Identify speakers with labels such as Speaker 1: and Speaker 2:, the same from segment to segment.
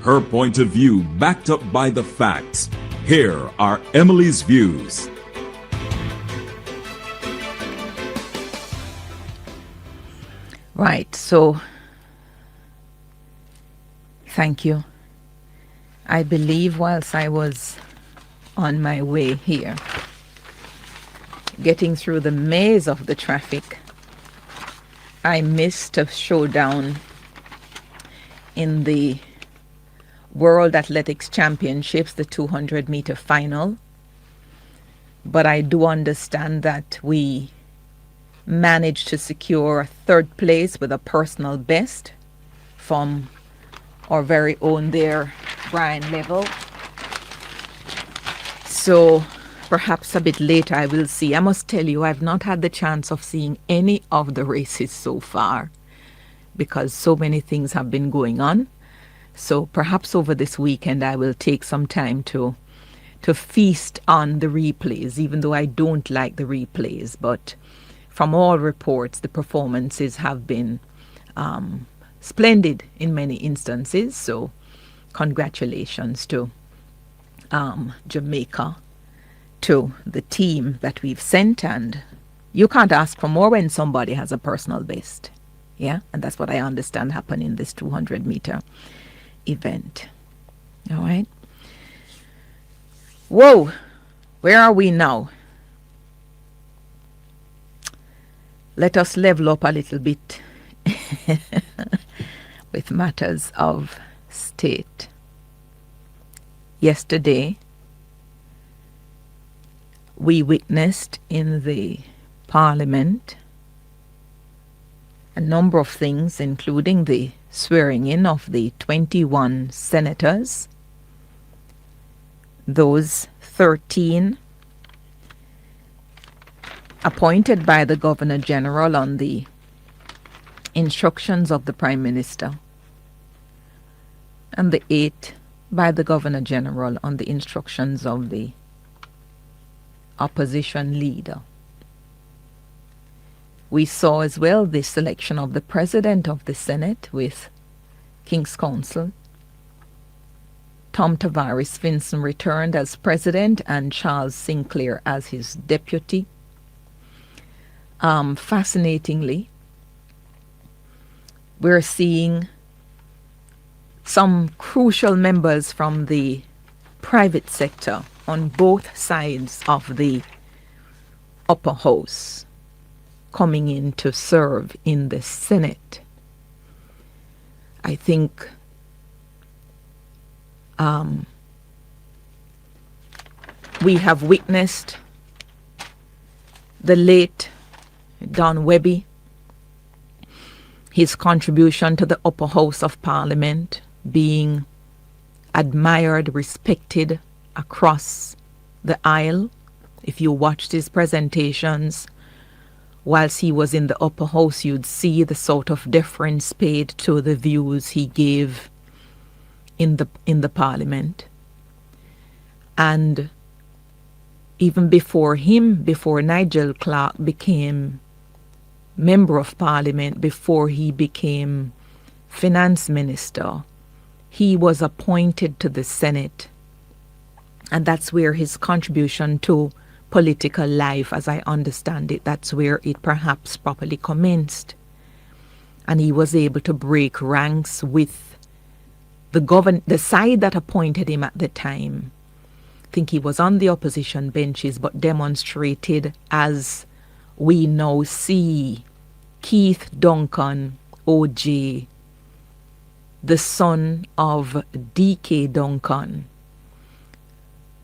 Speaker 1: her point of view backed up by the facts. Here are Emily's views.
Speaker 2: Right, so thank you. I believe whilst I was on my way here, getting through the maze of the traffic, I missed a showdown in the World Athletics Championships, the 200-meter final. But I do understand that we managed to secure third place with a personal best from our very own there, Brian Level. So perhaps a bit later I will see. I must tell you, I've not had the chance of seeing any of the races so far because so many things have been going on. So perhaps over this weekend I will take some time to feast on the replays, even though I don't like the replays. But from all reports, the performances have been splendid in many instances. So congratulations to Jamaica, to the team that we've sent. And you can't ask for more when somebody has a personal best. Yeah, and that's what I understand happened in this 200-meter event. All right. Whoa, where are we now? Let us level up a little bit with matters of state. Yesterday, we witnessed in the Parliament a number of things, including the swearing in of the 21 senators. Those 13 appointed by the Governor General on the instructions of the Prime Minister, and the 8 by the Governor General on the instructions of the opposition leader. We saw as well the selection of the President of the Senate with King's Counsel. Tom Tavares Vinson returned as President and Charles Sinclair as his deputy. Fascinatingly, we're seeing some crucial members from the private sector on both sides of the upper house coming in to serve in the Senate. I think we have witnessed the late Don Webby, his contribution to the upper house of Parliament being admired, respected across the aisle. If you watched his presentations whilst he was in the upper house, you'd see the sort of deference paid to the views he gave in the Parliament. And even before him, before Nigel Clark became Member of Parliament, before he became Finance Minister, he was appointed to the Senate. And that's where his contribution to political life, as I understand it, that's where it perhaps properly commenced. And he was able to break ranks with the side that appointed him at the time. I think he was on the opposition benches, but demonstrated, as we now see, Keith Duncan, OJ, the son of D.K. Duncan,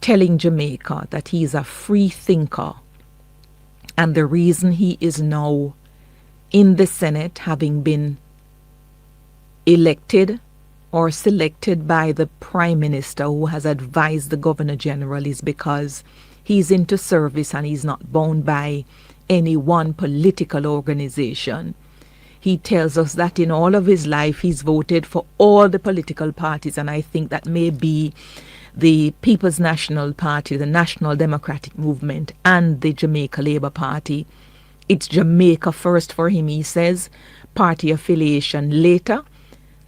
Speaker 2: telling Jamaica that he is a free thinker. And the reason he is now in the Senate, having been elected or selected by the Prime Minister who has advised the Governor General, is because he's into service and he's not bound by any one political organization. He tells us that in all of his life he's voted for all the political parties, and I think that may be the People's National Party, the National Democratic Movement, and the Jamaica Labour Party. It's Jamaica first for him, he says, party affiliation later,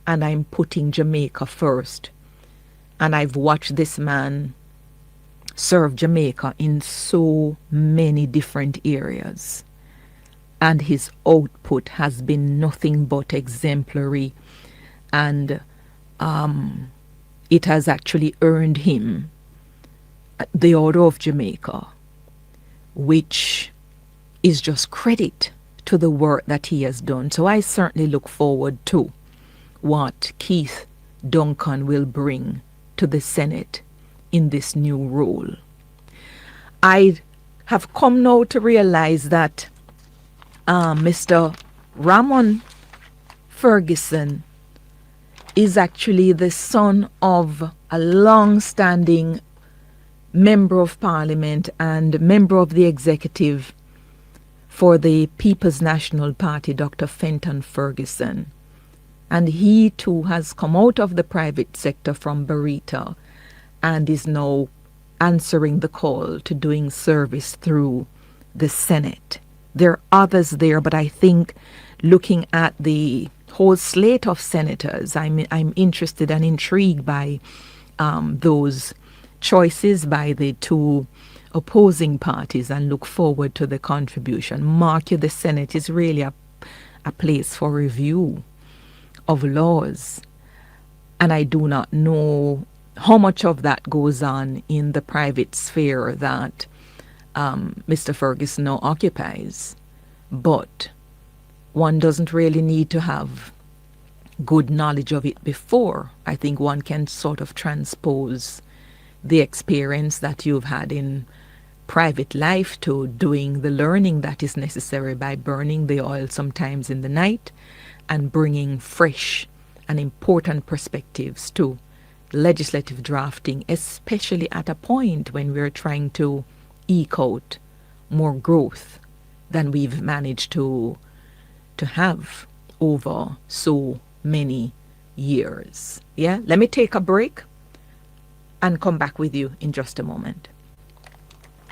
Speaker 2: and I'm putting Jamaica first. And I've watched this man serve Jamaica in so many different areas. And his output has been nothing but exemplary. And it has actually earned him the Order of Jamaica, which is just credit to the work that he has done. So I certainly look forward to what Keith Duncan will bring to the Senate in this new role. I have come now to realize that Mr. Ramon Ferguson is actually the son of a long-standing member of Parliament and member of the executive for the People's National Party, Dr. Fenton Ferguson. And he too has come out of the private sector from Barita and is now answering the call to doing service through the Senate. There are others there, but I think looking at the whole slate of senators, I'm interested and intrigued by those choices by the two opposing parties and look forward to the contribution. Mark you, the Senate is really a place for review of laws. And I do not know how much of that goes on in the private sphere that Mr. Ferguson now occupies. But one doesn't really need to have good knowledge of it before. I think one can sort of transpose the experience that you've had in private life to doing the learning that is necessary by burning the oil sometimes in the night and bringing fresh and important perspectives to legislative drafting, especially at a point when we're trying to eke out more growth than we've managed to have over so many years. Yeah, let me take a break and come back with you in just a moment.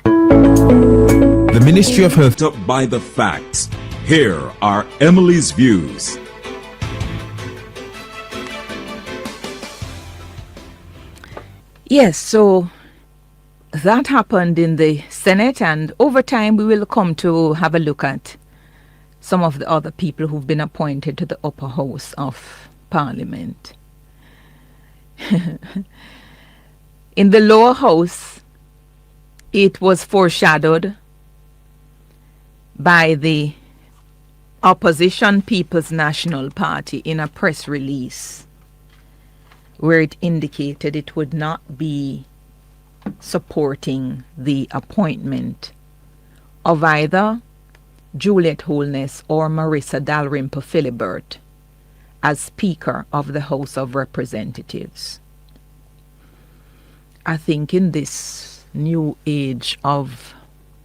Speaker 1: The Ministry of Health. Up by the facts. Here are Emily's views.
Speaker 2: Yes, so that happened in the Senate, and over time we will come to have a look at some of the other people who've been appointed to the upper house of Parliament. In the lower house, it was foreshadowed by the opposition People's National Party in a press release where it indicated it would not be supporting the appointment of either Juliet Holness or Marissa Dalrymple Philibert as Speaker of the House of Representatives. I think in this new age of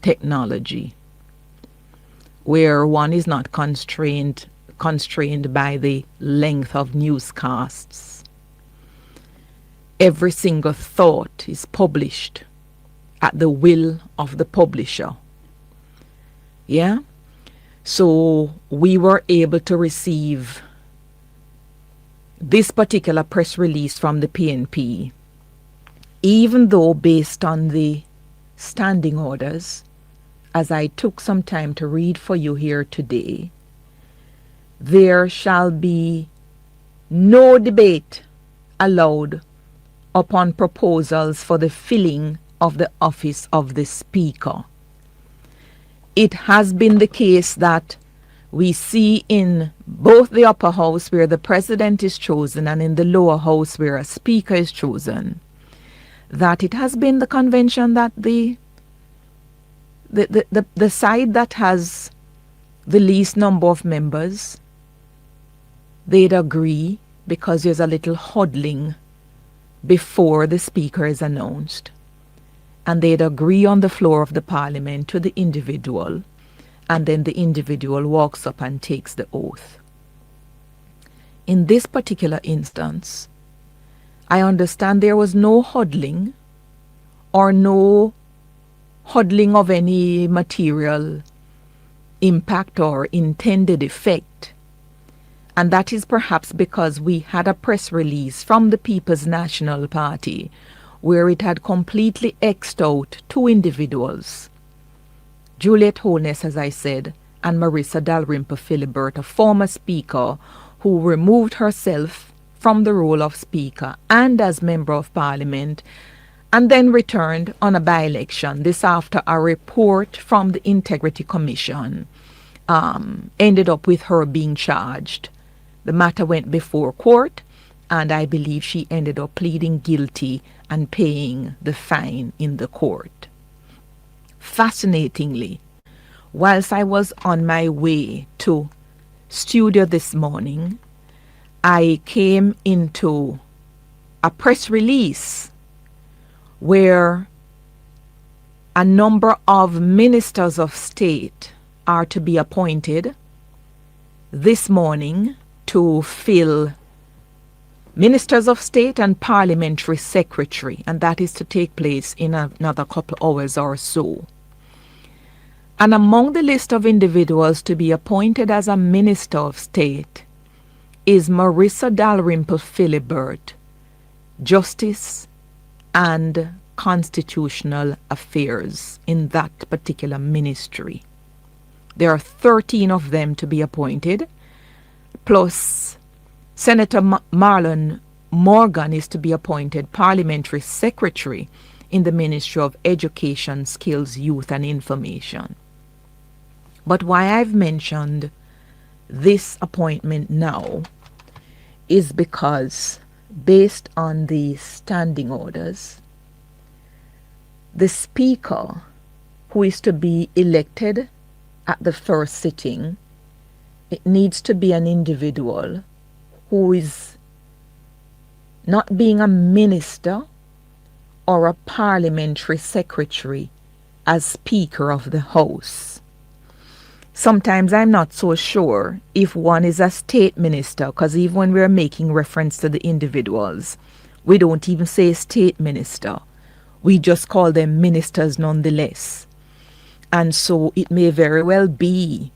Speaker 2: technology, where one is not constrained by the length of newscasts, every single thought is published at the will of the publisher. Yeah? So we were able to receive this particular press release from the PNP, even though based on the standing orders, as I took some time to read for you here today, there shall be no debate allowed upon proposals for the filling of the office of the Speaker. It has been the case that we see in both the upper house where the president is chosen and in the lower house where a speaker is chosen, that it has been the convention that the side that has the least number of members, they'd agree because there's a little huddling before the speaker is announced. And they'd agree on the floor of the parliament to the individual, and then the individual walks up and takes the oath. In this particular instance, I understand there was no huddling or no huddling of any material impact or intended effect. And that is perhaps because we had a press release from the People's National Party where it had completely X'd out two individuals, Juliet Holness, as I said, and Marissa Dalrymple Philibert, a former speaker who removed herself from the role of speaker and as member of parliament and then returned on a by-election. This after a report from the Integrity Commission ended up with her being charged. The matter went before court, and I believe she ended up pleading guilty and paying the fine in the court. Fascinatingly, whilst I was on my way to studio this morning, I came into a press release where a number of ministers of state are to be appointed this morning to fill ministers of state and parliamentary secretary, and that is to take place in another couple hours or so. And among the list of individuals to be appointed as a minister of state is Marissa Dalrymple Philibert, Justice and Constitutional Affairs in that particular ministry. There are 13 of them to be appointed, plus Senator Marlon Morgan is to be appointed Parliamentary Secretary in the Ministry of Education, Skills, Youth and Information. But why I've mentioned this appointment now is because, based on the standing orders, the Speaker, who is to be elected at the first sitting, it needs to be an individual who is not being a minister or a parliamentary secretary as Speaker of the House. Sometimes I'm not so sure if one is a state minister, because even when we're making reference to the individuals, we don't even say state minister. We just call them ministers nonetheless. And so it may very well be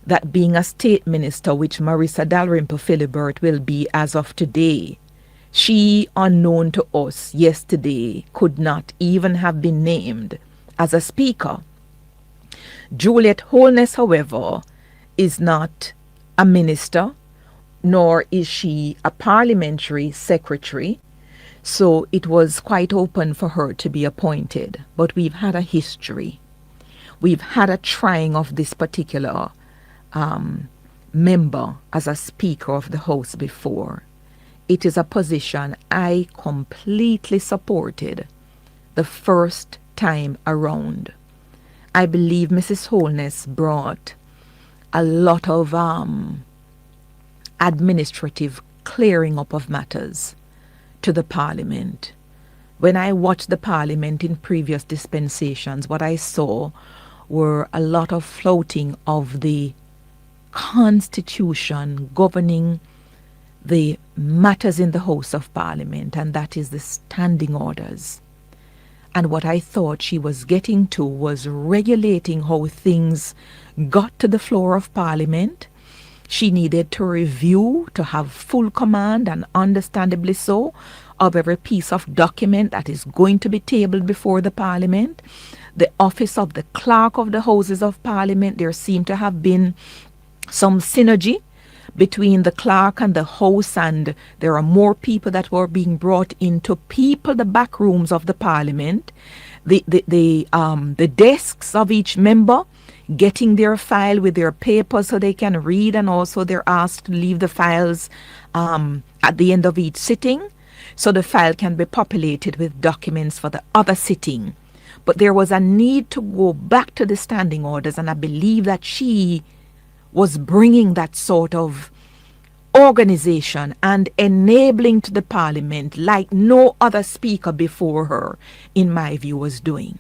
Speaker 2: that being a state minister, which Marissa Dalrymple Philibert will be as of today, she, unknown to us yesterday, could not even have been named as a speaker. Juliet Holness, however, is not a minister, nor is she a parliamentary secretary, so it was quite open for her to be appointed. But we've had a history. We've had a trying of this particular member as a Speaker of the House before. It is a position I completely supported the first time around. I believe Mrs. Holness brought a lot of administrative clearing up of matters to the Parliament. When I watched the Parliament in previous dispensations, what I saw were a lot of flouting of the Constitution governing the matters in the House of Parliament, and that is the standing orders. And what I thought she was getting to was regulating how things got to the floor of Parliament. She needed to review, to have full command, and understandably so, of every piece of document that is going to be tabled before the Parliament. The office of the Clerk of the Houses of Parliament, there seemed to have been some synergy between the clerk and the house, and there are more people that were being brought in to people the back rooms of the Parliament, the desks of each member, getting their file with their papers so they can read, and also they're asked to leave the files at the end of each sitting so the file can be populated with documents for the other sitting. But there was a need to go back to the standing orders, and I believe that she was bringing that sort of organization and enabling to the Parliament like no other speaker before her, in my view, was doing.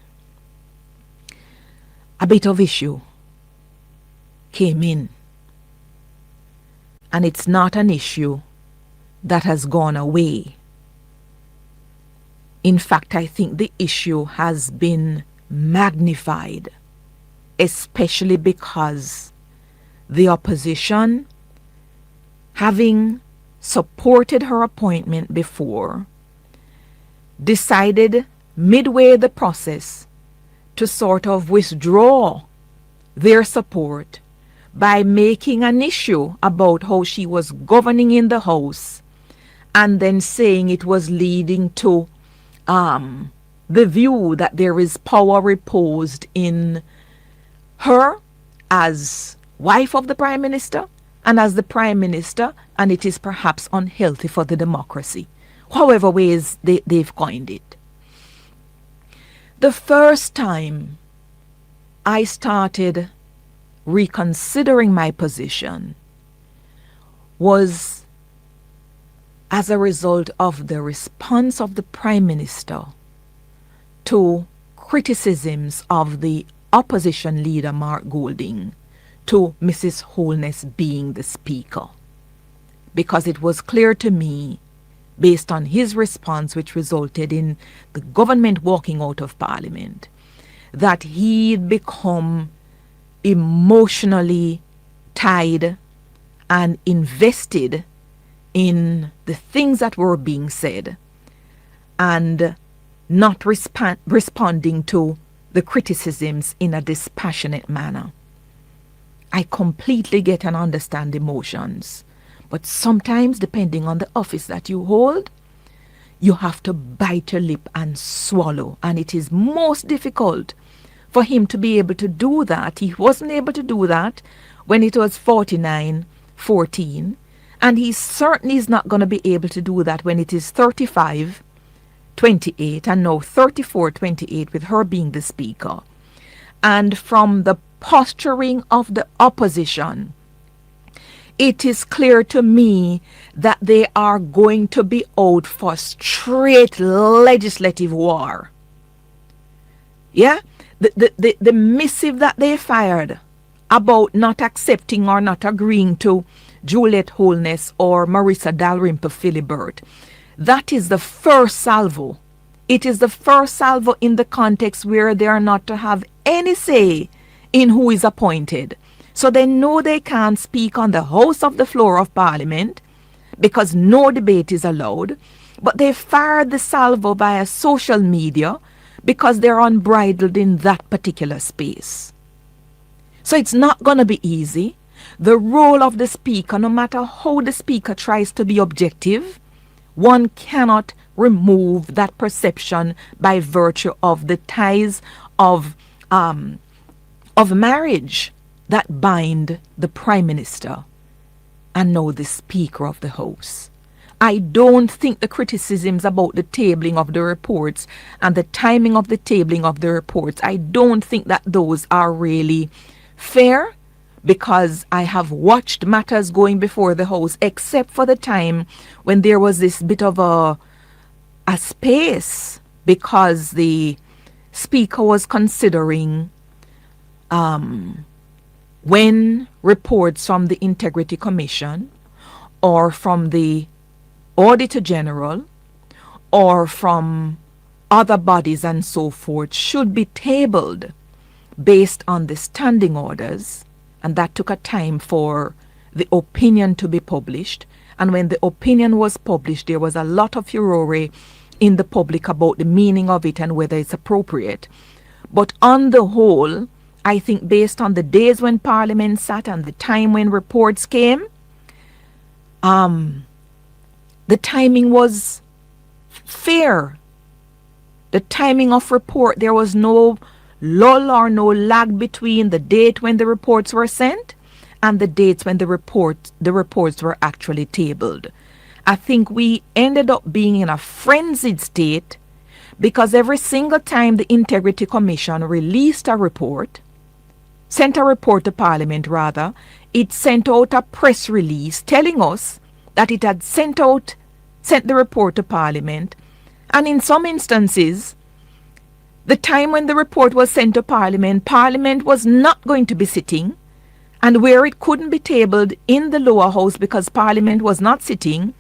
Speaker 2: A bit of issue came in, and it's not an issue that has gone away. In fact, I think the issue has been magnified, especially because the opposition having supported her appointment before, decided midway the process to sort of withdraw their support by making an issue about how she was governing in the House, and then saying it was leading to the view that there is power reposed in her as wife of the Prime Minister and as the Prime Minister, and it is perhaps unhealthy for the democracy. However ways they've coined it. The first time I started reconsidering my position was as a result of the response of the Prime Minister to criticisms of the opposition leader Mark Golding to Mrs. Holness being the Speaker. Because it was clear to me, based on his response, which resulted in the government walking out of Parliament, that he'd become emotionally tied and invested in the things that were being said and not responding to the criticisms in a dispassionate manner. I completely get and understand emotions, but sometimes, depending on the office that you hold, you have to bite your lip and swallow, and it is most difficult for him to be able to do that. He wasn't able to do that when it was 49-14, and he certainly is not going to be able to do that when it is 35-28 and now 34-28 with her being the Speaker. And from the posturing of the opposition, it is clear to me that they are going to be out for straight legislative war. Yeah? The missive that they fired about not accepting or not agreeing to Juliet Holness or Marissa Dalrymple Philibert, that is the first salvo. It is the first salvo in the context where they are not to have any say in who is appointed. So they know they can't speak on the House of the floor of Parliament because no debate is allowed, but they fired the salvo via social media because they're unbridled in that particular space. So it's not going to be easy. The role of the Speaker, no matter how the Speaker tries to be objective, one cannot remove that perception by virtue of the ties of marriage that bind the Prime Minister and now the Speaker of the House. I don't think the criticisms about the tabling of the reports and the timing of the tabling of the reports, I don't think that those are really fair, because I have watched matters going before the House, except for the time when there was this bit of a space because the Speaker was considering when reports from the Integrity Commission or from the Auditor General or from other bodies and so forth should be tabled based on the standing orders, and that took a time for the opinion to be published. And when the opinion was published, there was a lot of furore in the public about the meaning of it and whether it's appropriate. But on the whole, I think based on the days when Parliament sat and the time when reports came, the timing was fair. The timing of report, there was no lull or no lag between the date when the reports were sent and the dates when the reports were actually tabled. I think we ended up being in a frenzied state because every single time the Integrity Commission released a report, sent a report to Parliament rather, it sent out a press release telling us that it had sent the report to Parliament, and in some instances, the time when the report was sent to Parliament, Parliament was not going to be sitting, and where it couldn't be tabled in the lower house because Parliament was not sitting,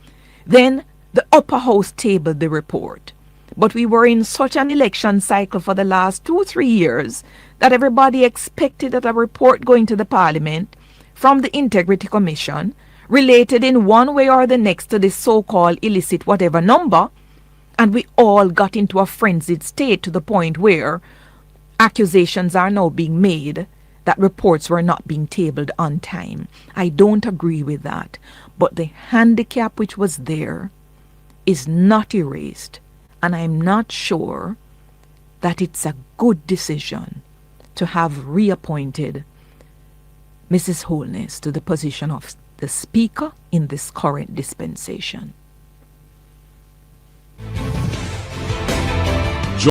Speaker 2: then the upper house tabled the report. But we were in such an election cycle for the last 2-3 years that everybody expected that a report going to the Parliament from the Integrity Commission related in one way or the next to this so-called illicit whatever number, and we all got into a frenzied state to the point where accusations are now being made that reports were not being tabled on time. I don't agree with that. But the handicap which was there is not erased. And I'm not sure that it's a good decision to have reappointed Mrs. Holness to the position of the Speaker in this current dispensation.